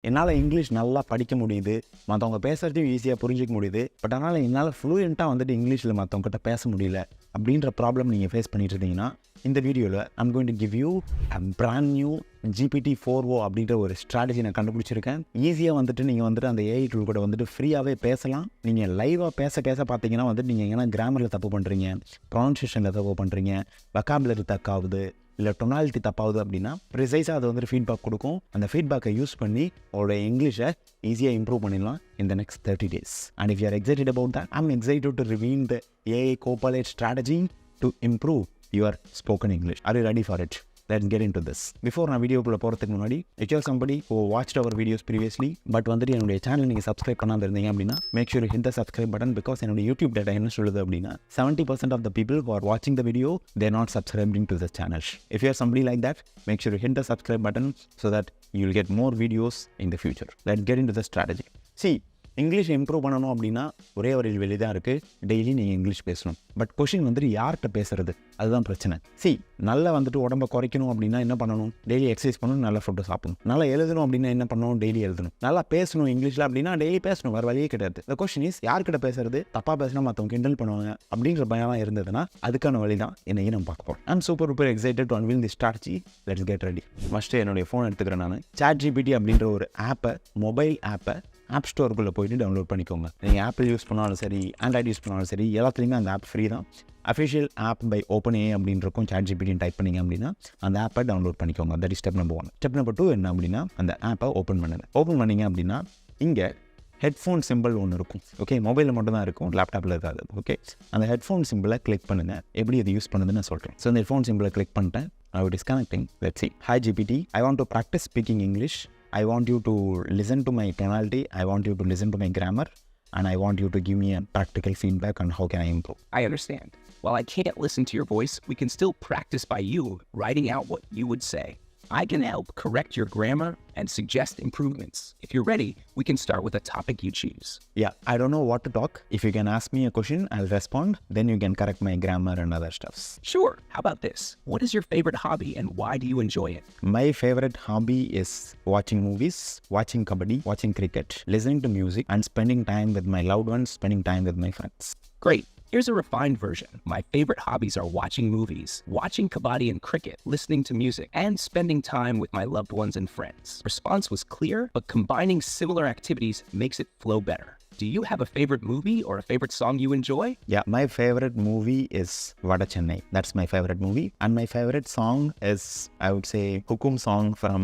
என்னால் இங்கிலீஷ் நல்லா படிக்க முடியுது, மற்றவங்க பேசுகிறதையும் ஈஸியாக புரிஞ்சிக்க முடியுது. பட் ஆனால் என்னால் ஃப்ளூயண்ட்டாக வந்துட்டு இங்கிலீஷில் மற்றவங்ககிட்ட பேச முடியல அப்படின்ற ப்ராப்ளம் நீங்கள் ஃபேஸ் பண்ணிட்டு இருந்தீங்கன்னா, இந்த வீடியோவில் I'm going to give you a brand new GPT-4o அப்படின்ற ஒரு ஸ்ட்ராட்டஜி நான் கண்டுபிடிச்சிருக்கேன். ஈஸியாக வந்துட்டு நீங்கள் வந்துட்டு அந்த ஏஐ டூல் கூட வந்துட்டு ஃப்ரீயாகவே பேசலாம். நீங்கள் லைவாக பேச பார்த்தீங்கன்னா வந்துட்டு நீங்கள் எங்கன்னா கிராமரில் தப்பு பண்ணுறீங்க, ப்ரொனன்சியேஷனில் தப்பு பண்ணுறீங்க, வொக்காபுலரி தக்காகுது, இல்லை டொனாலிட்டி தப்பாகுது அப்படின்னா ப்ரிசைஸாக அது வந்துட்டு ஃபீட்பேக் கொடுக்கும். அந்த ஃபீட்பேக்கை யூஸ் பண்ணி உங்களோட இங்கிலீஷை ஈஸியாக இம்ப்ரூவ் பண்ணிடலாம் in the next 30 days. And if you are excited about that, I'm excited to reveal the AI Copilot strategy to improve your spoken English. Are you ready for it? Let's get into this. Before நான் வீடியோக்குள்ளே போகிறதுக்கு முன்னாடி, if you're somebody who watched our videos previously but வந்துட்டு என்னுடைய channel நீங்கள் subscribe பண்ணாமல் இருந்தீங்க அப்படின்னா make sure you hit the subscribe button because என்னுடைய யூடியூப் டேட்டா என்ன சொல்லுது அப்படின்னா 70% of the people who are watching the video they're not subscribing to the channel. If you're somebody like that, make sure you hit the subscribe button so that you'll get more videos in the future. Let's get into the strategy. See, English improve பண்ணணும் அப்படின்னா ஒரே ஒரு வெளி தான் இருக்குது, daily நீங்கள் English பேசணும். But question வந்துட்டு யார்கிட்ட பேசுறது, அதுதான் பிரச்சனை. நல்லா வந்துட்டு உடம்பை குறைக்கணும் அப்படின்னா என்ன பண்ணணும், டெய்லி எக்ஸசைஸ் பண்ணணும், நல்லா ஃபுட்டு சாப்பிடணும். நல்லா எழுதணும் அப்படின்னா என்ன பண்ணணும், டெய்லி எழுதணும். நல்லா பேசணும் இங்கிலீஷில் அப்படின்னா டெய்லி பேசணும், வேறு வழியே கிடையாது. இந்த கொஷின் இஸ் யார்கிட்ட பேசுறது, தப்பாக பேசினா மற்றவங்க கிண்டல் பண்ணுவாங்க அப்படின்ற பயம் இருந்ததுன்னா அதுக்கான வழி தான் என்னையும் நம்ம பார்க்க போகிறோம். I'm super excited to unveil the strategy. Let's get ready. First என்னுடைய ஃபோன் எடுத்துக்கிறேன் நான். ChatGPT அப்படின்ற ஒரு ஆப்பை, மொபைல் ஆப்பை ஆப் ஸ்டோருக்குள்ளே போய்ட்டு டவுன்லோட் பண்ணிக்கோங்க. நீங்கள் ஆப்பிள் யூஸ் பண்ணாலும் சரி, ஆண்ட்ராய்டு யூஸ் பண்ணாலும் சரி, எல்லாத்துலேயுமே அந்த ஆப் ஃப்ரீ தான். அஃபிஷியல் ஆப் பை OpenAI அப்படின்றக்கும் ChatGPT டைப் பண்ணிங்க அப்படின்னா அந்த ஆப்பை டவுன்லோட் பண்ணிக்கோங்க. That is step number 1. Step number 2 என்ன அப்படின்னா அந்த ஆப்பை ஓப்பன் பண்ணுங்க. ஓப்பன் பண்ணிங்க அப்படின்னா இங்கே ஹெட்ஃபோன் சிம்பிள் ஒன்று இருக்கும். ஓகே, மொபைலில் மட்டும் தான் இருக்கும், லேப்டாப்பில் இருக்காது. ஓகே, அந்த ஹெட்ஃபோன் சிம்பிளை கிளிக் பண்ணுங்கள். எப்படி அது யூஸ் பண்ணுதுன்னு நான் சொல்கிறேன். ஸோ அந்த ஹெட்ஃபோன் சிம்பிளை கிளிக் பண்ணிட்டேன். Now it is connecting. Let's see. Hi GPT, I want to practice speaking English. I want you to listen to my tonality. I want you to listen to my grammar. And I want you to give me a practical feedback on how can I improve. I understand. While I can't listen to your voice, we can still practice by you writing out what you would say. I can help correct your grammar and suggest improvements. If you're ready, we can start with a topic you choose. Yeah, I don't know what to talk. If you can ask me a question, I'll respond. Then you can correct my grammar and other stuffs. Sure. How about this? What is your favorite hobby and why do you enjoy it? My favorite hobby is watching movies, watching kabaddi, watching cricket, listening to music, and spending time with my loved ones, spending time with my friends. Great. Here's a refined version. My favorite hobbies are watching movies, watching kabaddi and cricket, listening to music, and spending time with my loved ones and friends. Response was clear, but combining similar activities makes it flow better. Do you have a favorite movie or a favorite song you enjoy? Yeah, my favorite movie is Vada Chennai. That's my favorite movie. And my favorite song is, I would say, Hukum song from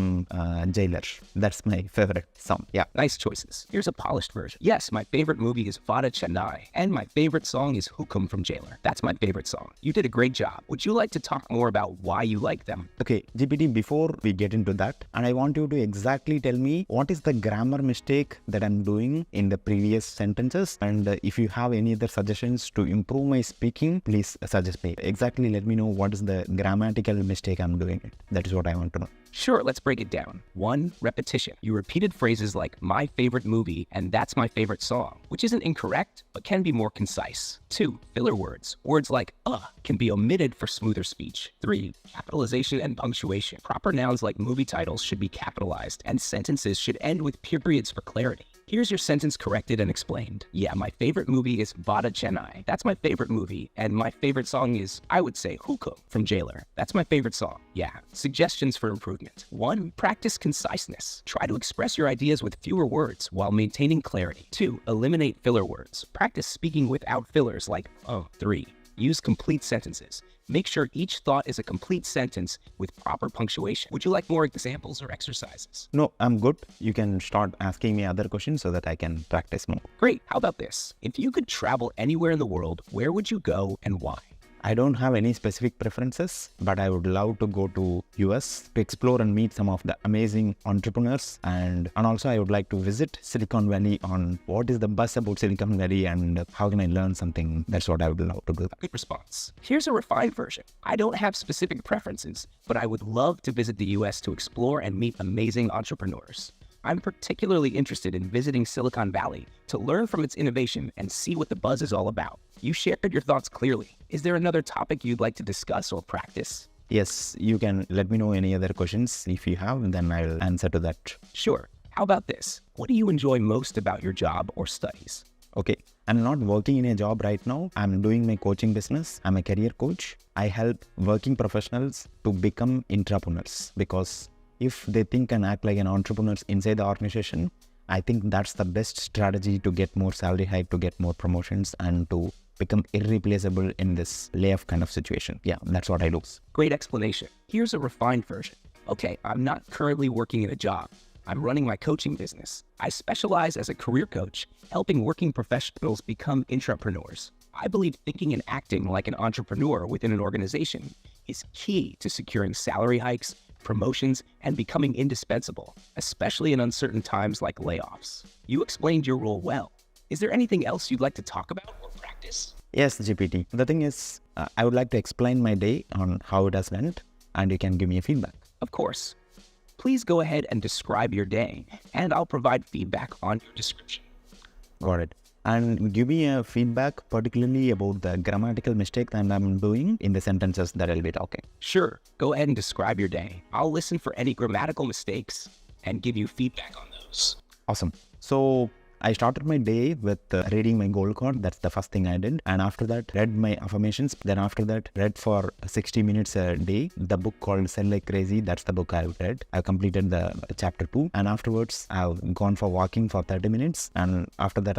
Jailer. That's my favorite song. Yeah. Nice choices. Here's a polished version. Yes, my favorite movie is Vada Chennai. And my favorite song is Hukum from Jailer. That's my favorite song. You did a great job. Would you like to talk more about why you like them? Okay, GPT, before we get into that, and I want you to exactly tell me what is the grammar mistake that I'm doing in the previous sentences, and if you have any other suggestions to improve my speaking, please suggest me. Exactly let me know what is the grammatical mistake I'm doing. That is what I want to know. Sure, let's break it down. 1, repetition. You repeated phrases like my favorite movie and that's my favorite song, which isn't incorrect, but can be more concise. 2, filler words. Words like can be omitted for smoother speech. 3, capitalization and punctuation. Proper nouns like movie titles should be capitalized and sentences should end with periods for clarity. Here's your sentence corrected and explained. Yeah, my favorite movie is Vada Chennai. That's my favorite movie. And my favorite song is, I would say, Hukum from Jailer. That's my favorite song. Yeah. Suggestions for improvement. 1, practice conciseness. Try to express your ideas with fewer words while maintaining clarity. 2, eliminate filler words. Practice speaking without fillers like 3, use complete sentences. Make sure each thought is a complete sentence with proper punctuation. Would you like more examples or exercises? No, I'm good. You can start asking me other questions so that I can practice more. Great. How about this? If you could travel anywhere in the world, where would you go and why? I don't have any specific preferences, but I would love to go to US to explore and meet some of the amazing entrepreneurs. And also I would like to visit Silicon Valley on what is the buzz about Silicon Valley and how can I learn something. That's what I would love to do. Good response. Here's a refined version. I don't have specific preferences, but I would love to visit the US to explore and meet amazing entrepreneurs. I'm particularly interested in visiting Silicon Valley to learn from its innovation and see what the buzz is all about. You shared your thoughts clearly. Is there another topic you'd like to discuss or practice? Yes, you can let me know any other questions if you have, then I'll answer to that. Sure. How about this? What do you enjoy most about your job or studies? Okay, I'm not working in a job right now. I'm doing my coaching business. I'm a career coach. I help working professionals to become entrepreneurs because if they think and act like an entrepreneur inside the organization, I think that's the best strategy to get more salary hike, to get more promotions, and to become irreplaceable in this layoff kind of situation. Yeah, that's what I do. Great explanation. Here's a refined version. Okay, I'm not currently working in a job. I'm running my coaching business. I specialize as a career coach, helping working professionals become entrepreneurs. I believe thinking and acting like an entrepreneur within an organization is key to securing salary hikes, promotions, and becoming indispensable, especially in uncertain times like layoffs. You explained your role well. Is there anything else you'd like to talk about or practice? Yes, GPT. The thing is, I would like to explain my day on how it has went, and you can give me a feedback. Of course. Please go ahead and describe your day, and I'll provide feedback on your description. Got it. And give me a feedback, particularly about the grammatical mistake that I'm doing in the sentences that I'll be talking. Sure, go ahead and describe your day. I'll listen for any grammatical mistakes and give you feedback on those. Awesome. So I started my day with reading my goal card. That's the first thing I did. And after that, read my affirmations. Then after that, read for 60 minutes a day the book called Sell Like Crazy. That's the book I've read. I completed the chapter 2. And afterwards, I've gone for walking for 30 minutes. And after that,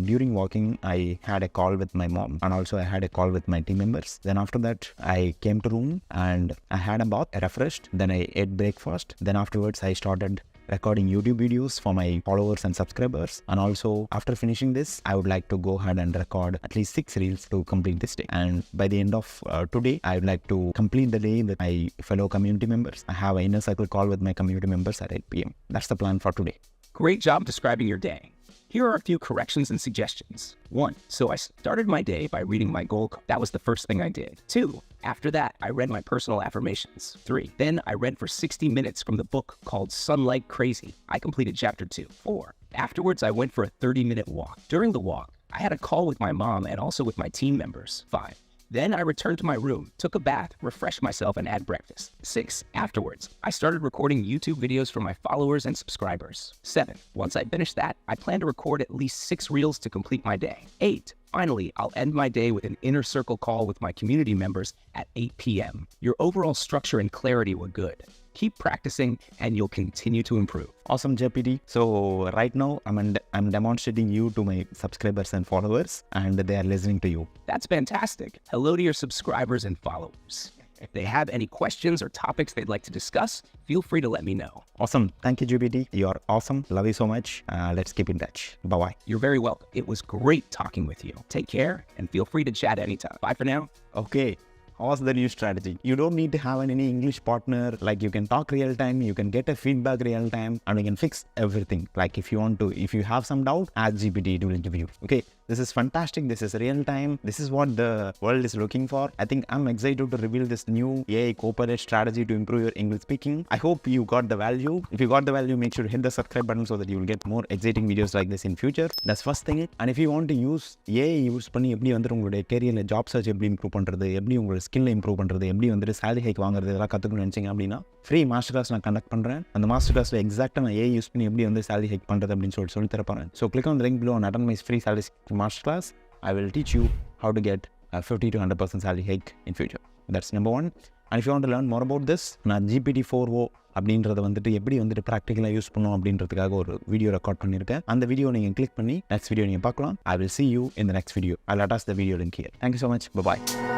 during walking, I had a call with my mom. And also I had a call with my team members. Then after that, I came to room and I had a bath, refreshed. Then I ate breakfast. Then afterwards, I started recording YouTube videos for my followers and subscribers. And also after finishing this, I would like to go ahead and record at least 6 reels to complete this day. And by the end of today, I would like to complete the day with my fellow community members. I have an inner circle call with my community members at 8 p.m. That's the plan for today. Great job describing your day. Here are a few corrections and suggestions. 1. So I started my day by reading my goal card. That was the first thing I did. 2. After that, I read my personal affirmations. 3. Then I read for 60 minutes from the book called Sun Like Crazy. I completed chapter 2. 4. Afterwards, I went for a 30-minute walk. During the walk, I had a call with my mom and also with my team members. 5. Then I returned to my room, took a bath, refreshed myself, and had breakfast. 6. Afterwards, I started recording YouTube videos for my followers and subscribers. 7. Once I finished that, I plan to record at least 6 reels to complete my day. 8. Finally, I'll end my day with an inner circle call with my community members at 8 p.m. Your overall structure and clarity were good. Keep practicing and you'll continue to improve. Awesome, JPT. So right now, I'm demonstrating you to my subscribers and followers, and they are listening to you. That's fantastic. Hello to your subscribers and followers. If they have any questions or topics they'd like to discuss, feel free to let me know. Awesome. Thank you, GPT. You're awesome. Love you so much. Let's keep in touch. Bye-bye. You're very welcome. It was great talking with you. Take care and feel free to chat anytime. Bye for now. Okay. What's the new strategy? You don't need to have any English partner. Like, you can talk real time, you can get a feedback real time, and you can fix everything. Like, if you have some doubt, ask GPT, it will give you. Okay, this is fantastic. This is real time. This is what the world is looking for. I think I'm excited to reveal this new AI Copilot strategy to improve your English speaking. I hope you got the value. If you got the value, make sure to hit the subscribe button so that you will get more exciting videos like this in future. That's first thing. And if you want to use AI use பண்ணி எப்படி வந்து உங்களுடைய கேரியரில் job search எப்படி improve பண்ணுறது, எப்படி உங்களோட ஸ்கில்லை improve பண்ணுறது, எப்படி வந்து சேலரி ஹைக் வாங்குறது, இதெல்லாம் கற்றுக்கணும்னு நினச்சிங்க அப்படின்னா ஃப்ரீ மாஸ்டர் கிளாஸ் நான் கண்டக்ட் பண்ணுறேன். அந்த மாஸ்டர் கிளாஸில் எக்ஸாக்டாக நான் AI யூஸ் பண்ணி எப்படி வந்து சேலரி ஹைக் பண்ணுறது அப்படின்னு சொல்லி தரப்போறேன். So click on the link below and attend my free salary master class. I will teach you how to get a 50 to 100% salary hike in future. That's number 1. And if you want to learn more about this, நான் GPT-4o அப்படின்றத வந்துட்டு எப்படி வந்துட்டு ப்ராக்டிக்கலாக use பண்ணணும் அப்படின்றதுக்காக ஒரு video record பண்ணியிருக்கேன். அந்த வீடியோ நீங்கள் கிளிக் பண்ணி நெக்ஸ்ட் வீடியோ நீங்கள் பார்க்கலாம். I will see you in the next video. I'll attach the video link here. Thank you so much. Bye-bye.